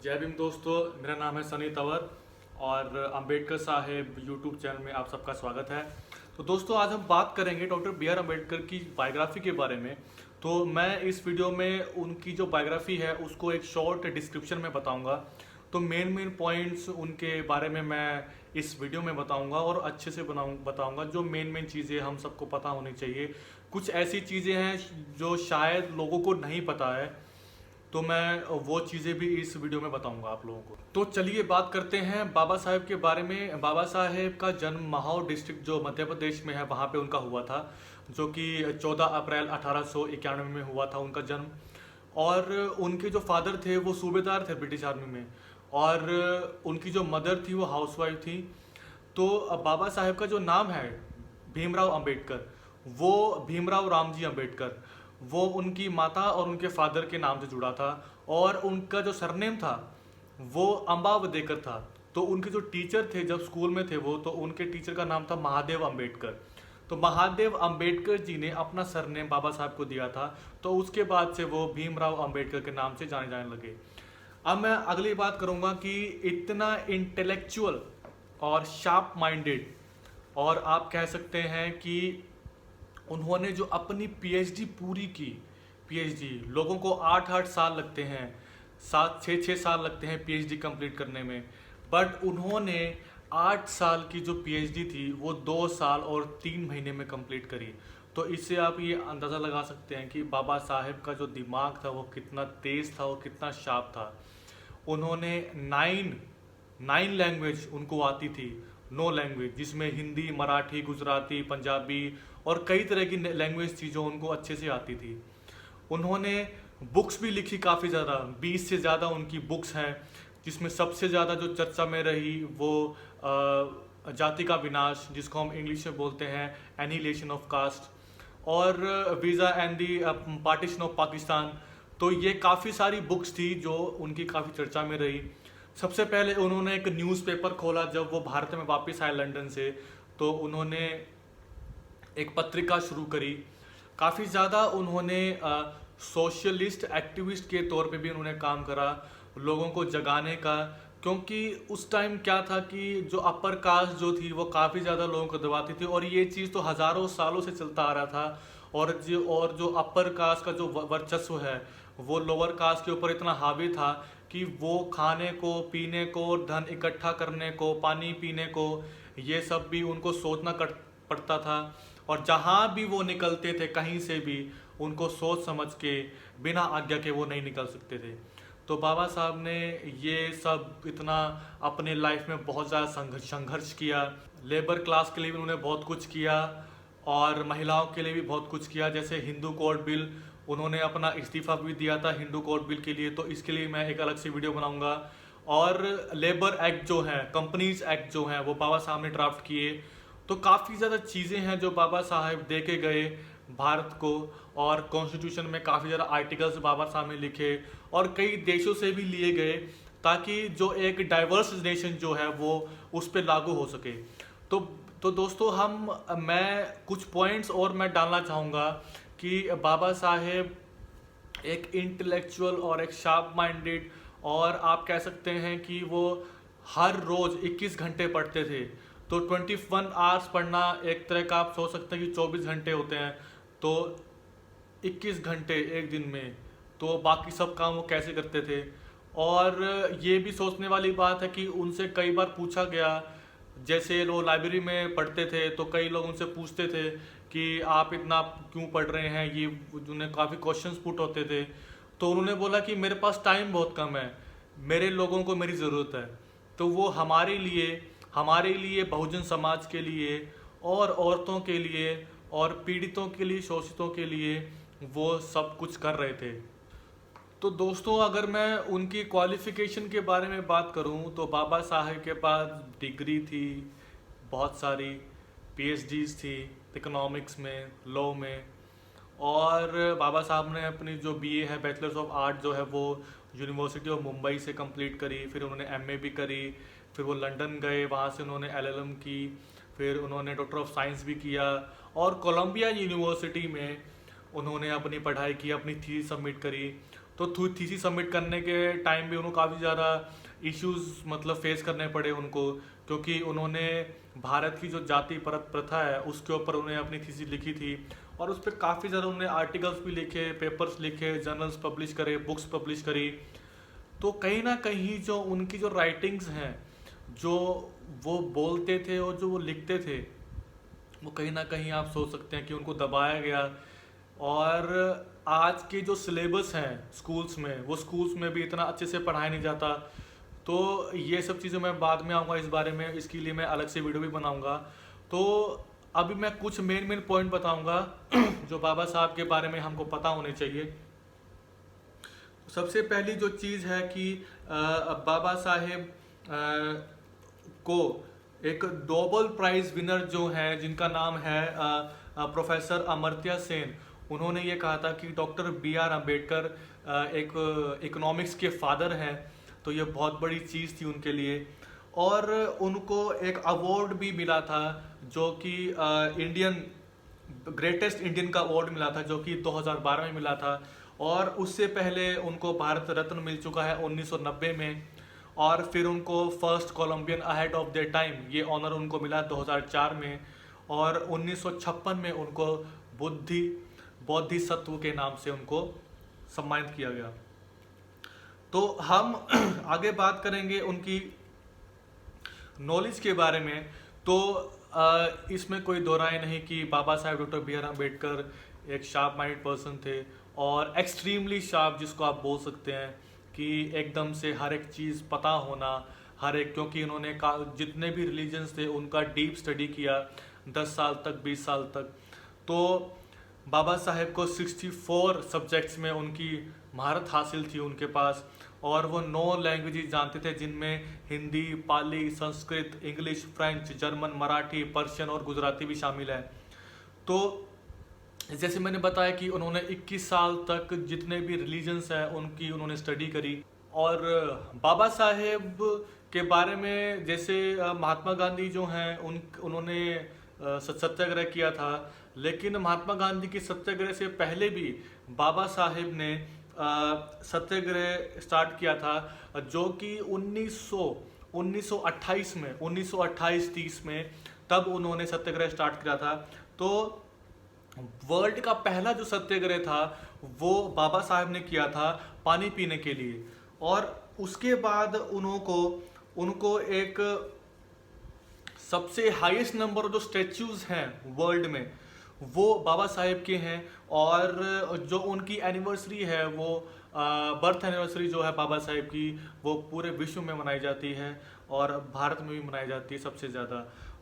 जय भीम दोस्तों, मेरा नाम है सनी तंवर और अंबेडकर साहेब यूट्यूब चैनल में आप सबका स्वागत है। तो दोस्तों, आज हम बात करेंगे डॉक्टर बी आर अम्बेडकर की बायोग्राफी के बारे में। तो मैं इस वीडियो में उनकी जो बायोग्राफी है उसको एक शॉर्ट डिस्क्रिप्शन में बताऊंगा। तो मेन पॉइंट्स उनके बारे में मैं इस वीडियो में बताऊंगा और अच्छे से बताऊंगा जो मेन चीज़ें हम सबको पता होनी चाहिए। कुछ ऐसी चीज़ें हैं जो शायद लोगों को नहीं पता है, तो मैं वो चीज़ें भी इस वीडियो में बताऊंगा आप लोगों को। तो चलिए बात करते हैं बाबा साहेब के बारे में। बाबा साहेब का जन्म महाव डिस्ट्रिक्ट जो मध्य प्रदेश में है वहाँ पे उनका हुआ था, जो कि 14 अप्रैल 1891 में हुआ था उनका जन्म। और उनके जो फादर थे वो सूबेदार थे ब्रिटिश आर्मी में, और उनकी जो मदर थी वो हाउसवाइफ थी। तो बाबा साहेब का जो नाम है भीमराव अंबेडकर, वो भीमराव रामजी अंबेडकर, वो उनकी माता और उनके फादर के नाम से जुड़ा था। और उनका जो सरनेम था वो अंबावदेकर था। तो उनके जो टीचर थे जब स्कूल में थे वो, तो उनके टीचर का नाम था महादेव अंबेडकर। तो महादेव अंबेडकर जी ने अपना सरनेम बाबा साहब को दिया था, तो उसके बाद से वो भीमराव अंबेडकर के नाम से जाने जाने लगे। अब मैं अगली बात करूंगा कि इतना इंटेलेक्चुअल और शार्प माइंडेड, और आप कह सकते हैं कि उन्होंने जो अपनी पीएचडी पूरी की, पीएचडी लोगों को 8-8 साल लगते हैं, 7-6 साल लगते हैं पीएचडी कंप्लीट करने में, बट उन्होंने 8 साल की जो पीएचडी थी वो 2 साल और 3 महीने में कंप्लीट करी। तो इससे आप ये अंदाज़ा लगा सकते हैं कि बाबा साहेब का जो दिमाग था वो कितना तेज़ था, वो कितना शार्प था। उन्होंने 9 लैंग्वेज उनको आती थी, 9 लैंग्वेज, जिसमें हिंदी, मराठी, गुजराती, पंजाबी और कई तरह की लैंग्वेज थी जो उनको अच्छे से आती थी। उन्होंने बुक्स भी लिखी काफ़ी ज़्यादा, 20 से ज़्यादा उनकी बुक्स हैं, जिसमें सबसे ज़्यादा जो चर्चा में रही वो जाति का विनाश, जिसको हम इंग्लिश में बोलते हैं एनिहिलेशन ऑफ कास्ट, और visa and the partition of Pakistan. तो ये काफ़ी सारी बुक्स थी जो उनकी काफ़ी चर्चा में रही। सबसे पहले उन्होंने एक न्यूज़पेपर खोला जब वो भारत में वापस आए लंदन से, तो उन्होंने एक पत्रिका शुरू करी। काफ़ी ज़्यादा उन्होंने सोशलिस्ट एक्टिविस्ट के तौर पे भी उन्होंने काम करा, लोगों को जगाने का। क्योंकि उस टाइम क्या था कि जो अपर कास्ट जो थी वो काफ़ी ज़्यादा लोगों को दबाती थी, और ये चीज़ तो हज़ारों सालों से चलता आ रहा था। और जो अपर कास्ट का जो वर्चस्व है वो लोअर कास्ट के ऊपर इतना हावी था कि वो खाने को, पीने को, धन इकट्ठा करने को, पानी पीने को, ये सब भी उनको सोचना पड़ता था। और जहाँ भी वो निकलते थे कहीं से भी, उनको सोच समझ के बिना आज्ञा के वो नहीं निकल सकते थे। तो बाबा साहब ने ये सब इतना अपने लाइफ में बहुत ज़्यादा संघर्ष किया। लेबर क्लास के लिए भी उन्होंने बहुत कुछ किया, और महिलाओं के लिए भी बहुत कुछ किया। जैसे हिंदू कोड बिल, उन्होंने अपना इस्तीफ़ा भी दिया था हिंदू कोड बिल के लिए, तो इसके लिए मैं एक अलग से वीडियो बनाऊंगा। और लेबर एक्ट जो है, कंपनीज एक्ट जो है, वो बाबा साहब ने ड्राफ्ट किए। तो काफ़ी ज़्यादा चीज़ें हैं जो बाबा साहब दे के गए भारत को, और कॉन्स्टिट्यूशन में काफ़ी ज़्यादा आर्टिकल्स बाबा साहब ने लिखे और कई देशों से भी लिए गए, ताकि जो एक डाइवर्स नेशन जो है वो उस पर लागू हो सके। तो तो दोस्तों, मैं कुछ पॉइंट्स और मैं डालना चाहूँगा कि बाबा साहेब एक इंटेलेक्चुअल और एक शार्प माइंडेड, और आप कह सकते हैं कि वो हर रोज़ 21 घंटे पढ़ते थे। तो 21 आवर्स पढ़ना, एक तरह का आप सोच सकते हैं कि 24 घंटे होते हैं, तो 21 घंटे एक दिन में, तो बाकी सब काम वो कैसे करते थे। और ये भी सोचने वाली बात है कि उनसे कई बार पूछा गया, जैसे वो लाइब्रेरी में पढ़ते थे तो कई लोग उनसे पूछते थे कि आप इतना क्यों पढ़ रहे हैं, ये उन्हें काफ़ी क्वेश्चंस पुट होते थे। तो उन्होंने बोला कि मेरे पास टाइम बहुत कम है, मेरे लोगों को मेरी ज़रूरत है। तो वो हमारे लिए, बहुजन समाज के लिए और औरतों के लिए और पीड़ितों के लिए, शोषितों के लिए वो सब कुछ कर रहे थे। तो दोस्तों, अगर मैं उनकी क्वालिफ़िकेशन के बारे में बात करूं, तो बाबा साहेब के पास डिग्री थी बहुत सारी, पीएचडीज थी इकोनॉमिक्स में, लॉ में। और बाबा साहब ने अपनी जो बीए है, बैचलर्स ऑफ आर्ट जो है, वो यूनिवर्सिटी ऑफ मुंबई से कंप्लीट करी। फिर उन्होंने एमए भी करी, फिर वो लंदन गए, वहाँ से उन्होंने एलएलएम की, फिर उन्होंने डॉक्टर ऑफ साइंस भी किया, और कोलंबिया यूनिवर्सिटी में उन्होंने अपनी पढ़ाई की, अपनी थीसिस सबमिट करी। तो थीसिस सबमिट करने के टाइम भी उनको काफ़ी ज़्यादा इश्यूज मतलब फेस करने पड़े उनको, क्योंकि उन्होंने भारत की जो जाति प्रथा है उसके ऊपर उन्हें अपनी थीसिस लिखी थी, और उस पर काफ़ी ज़्यादा उन्होंने आर्टिकल्स भी लिखे, पेपर्स लिखे, जर्नल्स पब्लिश करे, बुक्स पब्लिश करी। तो कहीं ना कहीं जो उनकी जो राइटिंग्स हैं, जो वो बोलते थे और जो वो लिखते थे, वो कहीं ना कहीं आप सोच सकते हैं कि उनको दबाया गया। और आज के जो सिलेबस हैं स्कूल्स में, वो स्कूल्स में भी इतना अच्छे से पढ़ाया नहीं जाता। तो ये सब चीज़ें मैं बाद में आऊँगा इस बारे में, इसके लिए मैं अलग से वीडियो भी बनाऊँगा। तो अभी मैं कुछ मेन पॉइंट बताऊँगा जो बाबा साहब के बारे में हमको पता होने चाहिए। सबसे पहली जो चीज़ है कि बाबा साहेब को एक नोबेल प्राइज विनर जो है, जिनका नाम है प्रोफेसर अमर्त्य सेन, उन्होंने ये कहा था कि डॉक्टर B.R. अम्बेडकर एक इकोनॉमिक्स के फादर हैं। तो ये बहुत बड़ी चीज़ थी उनके लिए। और उनको एक अवार्ड भी मिला था जो कि इंडियन ग्रेटेस्ट इंडियन का अवार्ड मिला था, जो कि 2012 में मिला था। और उससे पहले उनको भारत रत्न मिल चुका है 1990 में। और फिर उनको first Colombian ahead of the time ये ऑनर उनको मिला 2004 में। और 1956 में उनको बोधिसत्व के नाम से उनको सम्मानित किया गया। तो हम आगे बात करेंगे उनकी नॉलेज के बारे में। तो इसमें कोई दो राय नहीं कि बाबा साहेब डॉक्टर B.R. अम्बेडकर एक शार्प माइंडेड पर्सन थे, और एक्सट्रीमली शार्प जिसको आप बोल सकते हैं कि एकदम से हर एक चीज़ पता होना, हर एक, क्योंकि इन्होंने जितने भी रिलीजन्स थे उनका डीप स्टडी किया 10 साल तक, 20 साल तक। तो बाबा साहेब को 64 सब्जेक्ट्स में उनकी महारत हासिल थी उनके पास, और वो 9 लैंग्वेजेस जानते थे, जिनमें Hindi, Pali, Sanskrit, English, French, German, Marathi, Persian और गुजराती भी शामिल है। तो जैसे मैंने बताया कि उन्होंने 21 साल तक जितने भी रिलीजन्स हैं उनकी उन्होंने स्टडी करी। और बाबा साहेब के बारे में, जैसे महात्मा गांधी जो हैं उन्होंने सत्याग्रह किया था, लेकिन महात्मा गांधी की सत्याग्रह से पहले भी बाबा साहेब ने सत्याग्रह स्टार्ट किया था, जो कि 1928 में 1928-30 में तब उन्होंने सत्याग्रह स्टार्ट किया था। तो वर्ल्ड का पहला जो सत्याग्रह था वो बाबा साहब ने किया था पानी पीने के लिए। और उसके बाद उनको एक सबसे हाईएस्ट नंबर जो स्टैच्यूज हैं वर्ल्ड में वो बाबा साहेब के हैं। और जो उनकी एनिवर्सरी है, वो बर्थ एनिवर्सरी जो है बाबा साहेब की, वो पूरे विश्व में मनाई जाती है और भारत में भी मनाई जाती है सबसे ज़्यादा।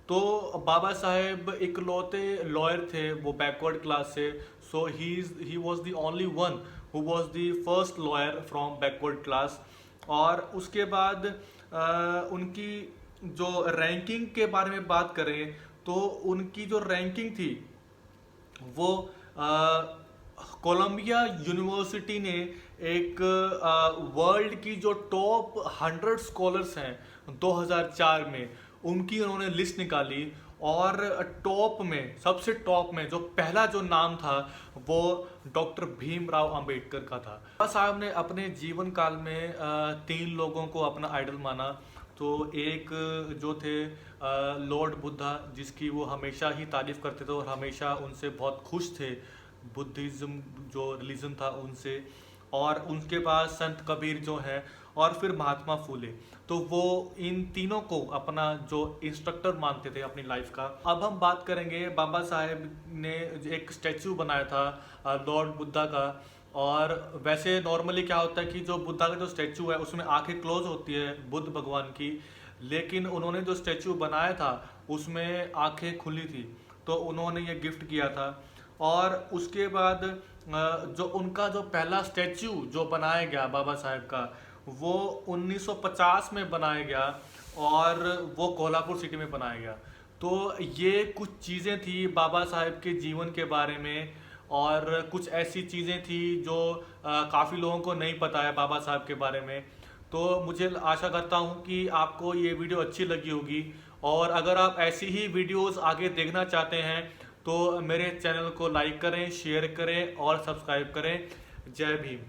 तो बाबा साहेब इकलौते लॉयर थे, वो बैकवर्ड क्लास से। So he was the only one who was the first lawyer from backward class. और उसके बाद उनकी जो रैंकिंग के बारे में बात करें, तो उनकी जो रैंकिंग थी वो कोलंबिया यूनिवर्सिटी ने एक वर्ल्ड की जो टॉप 100 स्कॉलर्स हैं 2004 में, उनकी उन्होंने लिस्ट निकाली। और टॉप में, सबसे टॉप में जो पहला जो नाम था वो डॉक्टर भीमराव अंबेडकर का था। बाबा साहब ने अपने जीवन काल में 3 लोगों को अपना आइडल माना। तो एक जो थे लॉर्ड बुद्धा, जिसकी वो हमेशा ही तारीफ करते थे और हमेशा उनसे बहुत खुश थे, बुद्धिज़्म जो रिलीजन था उनसे। और उनके बाद संत कबीर जो है, और फिर महात्मा फूले। तो वो इन तीनों को अपना जो इंस्ट्रक्टर मानते थे अपनी लाइफ का। अब हम बात करेंगे, बाबा साहेब ने एक स्टैचू बनाया था लॉर्ड बुद्धा का। और वैसे नॉर्मली क्या होता है कि जो बुद्धा का जो स्टैचू है उसमें आंखें क्लोज होती है बुद्ध भगवान की, लेकिन उन्होंने जो स्टैचू बनाया था उसमें आंखें खुली थी, तो उन्होंने ये गिफ्ट किया था। और उसके बाद जो उनका जो पहला स्टैचू जो बनाया गया बाबा साहेब का, वो 1950 में बनाया गया और वो कोल्हापुर सिटी में बनाया गया। तो ये कुछ चीज़ें थी बाबा साहेब के जीवन के बारे में, और कुछ ऐसी चीज़ें थी जो काफ़ी लोगों को नहीं पता है बाबा साहब के बारे में। तो मुझे आशा करता हूँ कि आपको ये वीडियो अच्छी लगी होगी, और अगर आप ऐसी ही वीडियोस आगे देखना चाहते हैं तो मेरे चैनल को लाइक करें, शेयर करें और सब्सक्राइब करें। जय भीम।